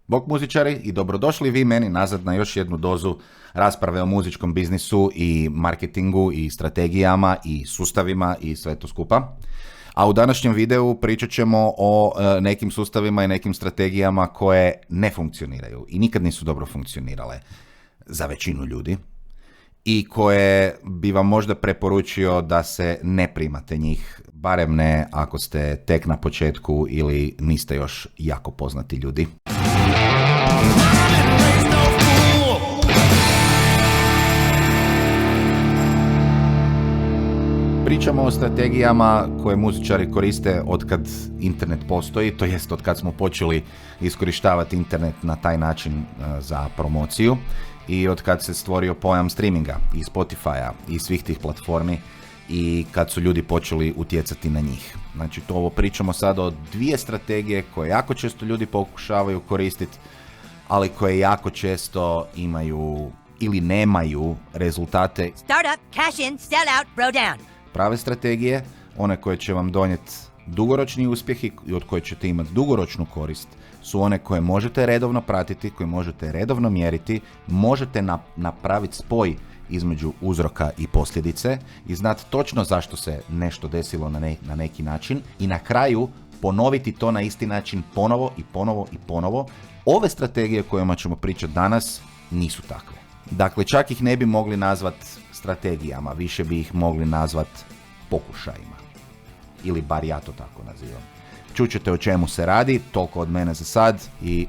Bog muzičari i dobrodošli vi meni nazad na još jednu dozu rasprave o muzičkom biznisu i marketingu i strategijama i sustavima i sve to skupa. A u današnjem videu pričat ćemo o nekim sustavima i nekim strategijama koje ne funkcioniraju i nikad nisu dobro funkcionirale za većinu ljudi i koje bi vam možda preporučio da se ne primate njih, barem ne ako ste tek na početku ili niste još jako poznati ljudi. Pričamo o strategijama koje muzičari koriste od kad internet postoji, to jest od kad smo počeli iskorištavati internet na taj način za promociju i od kad se stvorio pojam streaminga i Spotify-a i svih tih platformi i kad su ljudi počeli utjecati na njih. Znači to ovo pričamo sada o dvije strategije koje jako često ljudi pokušavaju koristiti, ali koje jako često imaju ili nemaju rezultate. Start up, cash in, sell out, bro down. Prave strategije, one koje će vam donijeti dugoročni uspjeh i od koje ćete imati dugoročnu korist, su one koje možete redovno pratiti, koje možete redovno mjeriti, možete napraviti spoj između uzroka i posljedice i znati točno zašto se nešto desilo na neki način i na kraju ponoviti to na isti način ponovo i ponovo i ponovo. Ove strategije o kojima ćemo pričati danas nisu takve. Dakle, čak ih ne bi mogli nazvati strategijama, više bi ih mogli nazvati pokušajima. Ili bar ja to tako nazivam. Čućete o čemu se radi, toliko od mene za sad i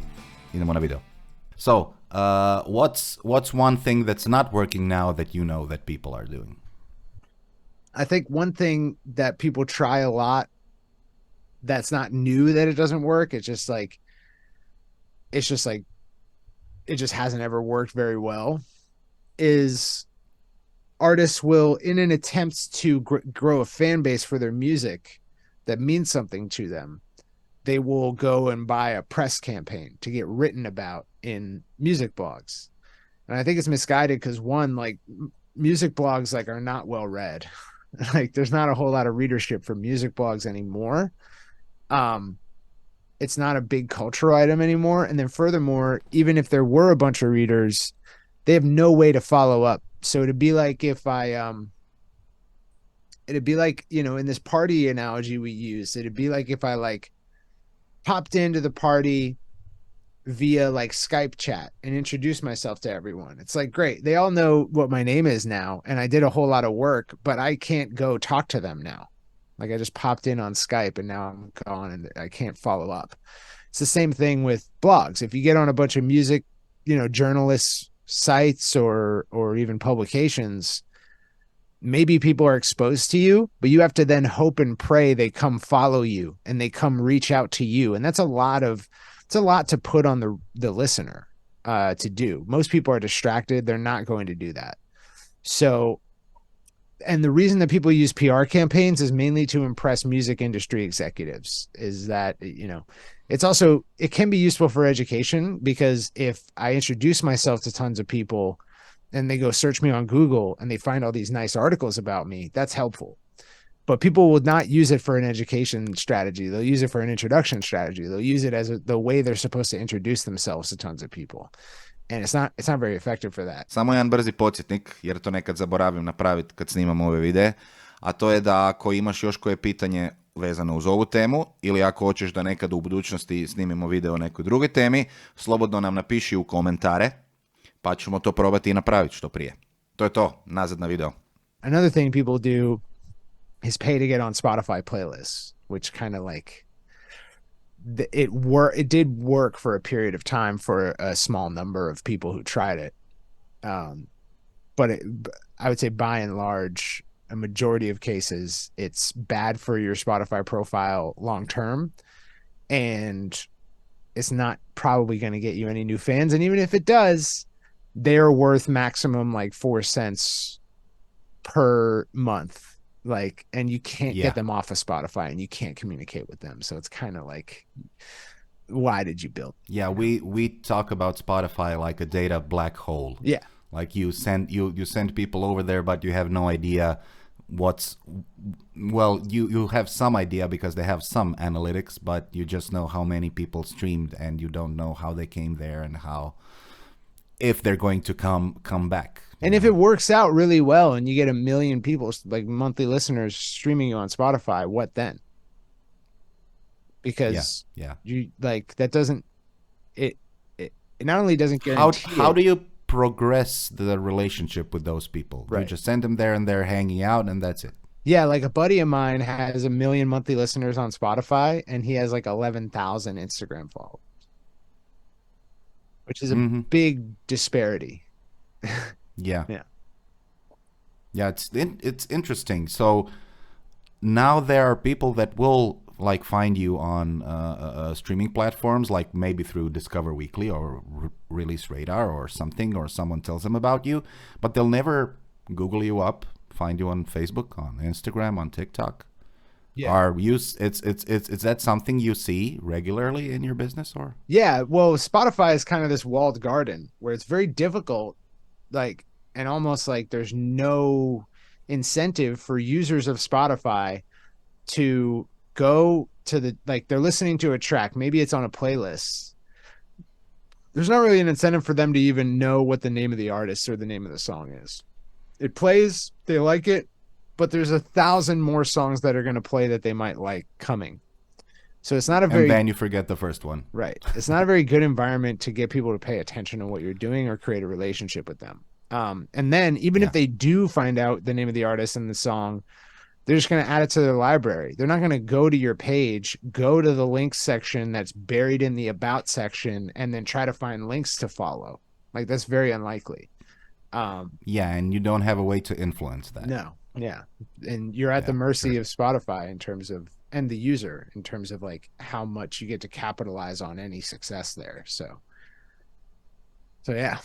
idemo na video. So, what's one thing that's not working now that you know that people are doing? I think one thing that people try a lot that's not new that it doesn't work, it just hasn't ever worked very well, is artists will, in an attempt to grow a fan base for their music that means something to them, they will go and buy a press campaign to get written about in music blogs. And I think it's misguided because one, like, music blogs are not well read. Like, there's not a whole lot of readership for music blogs anymore. It's not a big cultural item anymore. And then furthermore, even if there were a bunch of readers, they have no way to follow up. So it'd be like if it'd be like, in this party analogy we use, it'd be like if I popped into the party via Skype chat and introduced myself to everyone. It's great. They all know what my name is now. And I did a whole lot of work, but I can't go talk to them now. I just popped in on Skype and now I'm gone and I can't follow up. It's the same thing with blogs. If you get on a bunch of music, journalists sites or even publications, maybe people are exposed to you, but you have to then hope and pray they come follow you and they come reach out to you. And it's a lot to put on the listener to do. Most people are distracted. They're not going to do that. So, and the reason that people use PR campaigns is mainly to impress music industry executives, is that, it can be useful for education, because if I introduce myself to tons of people and they go search me on Google and they find all these nice articles about me, that's helpful. But people will not use it for an education strategy. They'll use it for an introduction strategy. They'll use it as the way they're supposed to introduce themselves to tons of people. And it's not very effective for that. Samo jedan brzi podsjetnik, jer to nekad zaboravim napraviti kad snimam ove videe, a to je da ako imaš još koje pitanje vezano uz ovu temu ili ako hoćeš da nekad u budućnosti snimimo video o nekoj drugoj temi, slobodno nam napiši u komentare, pa ćemo to probati i napraviti što prije. To je to, nazad na video. Another thing people do is pay to get on Spotify playlists, which kind of it did work for a period of time for a small number of people who tried it. But I would say by and large, a majority of cases, it's bad for your Spotify profile long term, and it's not probably going to get you any new fans. And even if it does, they're worth maximum 4 cents per month. And you can't get them off of Spotify and you can't communicate with them. So it's kind of why did you build? Yeah, we talk about Spotify like a data black hole. Yeah. You send people over there, but you have no idea you have some idea because they have some analytics, but you just know how many people streamed, and you don't know how they came there and how, if they're going to come back. And if it works out really well and you get 1 million people, like monthly listeners, streaming you on Spotify, what then? Because you like that doesn't it not only doesn't guarantee how do you progress the relationship with those people? Right. You just send them there and they're hanging out and that's it. Yeah, like a buddy of mine has 1 million monthly listeners on Spotify and he has like 11,000 Instagram followers, which is a big disparity. Yeah. Yeah, it's interesting. So now there are people that will like find you on streaming platforms, like maybe through Discover Weekly or Release Radar or something, or someone tells them about you, but they'll never Google you up, find you on Facebook, on Instagram, on TikTok. Yeah. Is that something you see regularly in your business, or? Yeah, well, Spotify is kind of this walled garden where it's very difficult, like, and almost like there's no incentive for users of Spotify to go to the, like, they're listening to a track, maybe it's on a playlist. There's not really an incentive for them to even know what the name of the artist or the name of the song is. It plays, they like it, but there's 1,000 more songs that are going to play that they might like coming. So it's not a very... And then you forget the first one. Right. It's not a very good environment to get people to pay attention to what you're doing or create a relationship with them. And then even if they do find out the name of the artist and the song, they're just going to add it to their library. They're not going to go to your page, go to the links section that's buried in the about section, and then try to find links to follow. Like, that's very unlikely. And you don't have a way to influence that. No. Yeah. And you're at the mercy of Spotify in terms of, and the user in terms of like how much you get to capitalize on any success there. So yeah.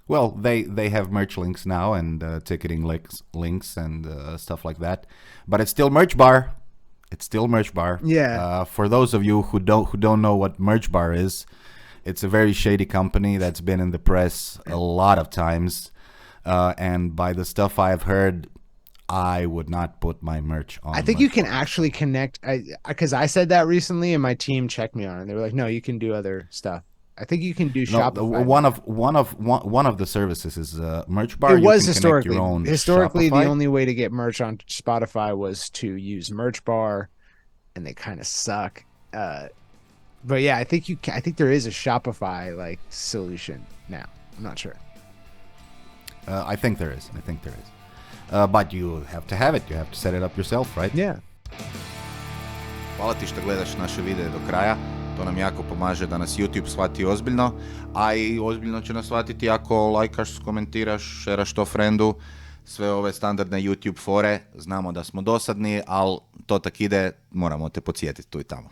Well, they have merch links now and ticketing links and stuff like that, but it's still Merch Bar. It's still Merch Bar. Yeah. For those of you who don't know what Merch Bar is, it's a very shady company that's been in the press a lot of times, and by the stuff I've heard, I would not put my merch on. I think you can actually connect, because I said that recently, and my team checked me on it. They were like, "No, you can do other stuff." I think you can do Shopify. One of the services is Merch Bar. It was you can your own historically Shopify. The only way to get merch on Spotify was to use Merch Bar, and they kind of suck. But yeah, I think there is a Shopify like solution now. I'm not sure. I think there is. But you have to have it. You have to set it up yourself, right? Yeah. Hvala ti što gledaš naše videe do kraja. To nam jako pomaže da nas YouTube shvati ozbiljno, a i ozbiljno će nas shvatiti ako lajkaš, komentiraš, šeraš to friendu, sve ove standardne YouTube fore. Znamo da smo dosadni, ali to tak ide, moramo te podsjetiti tu i tamo.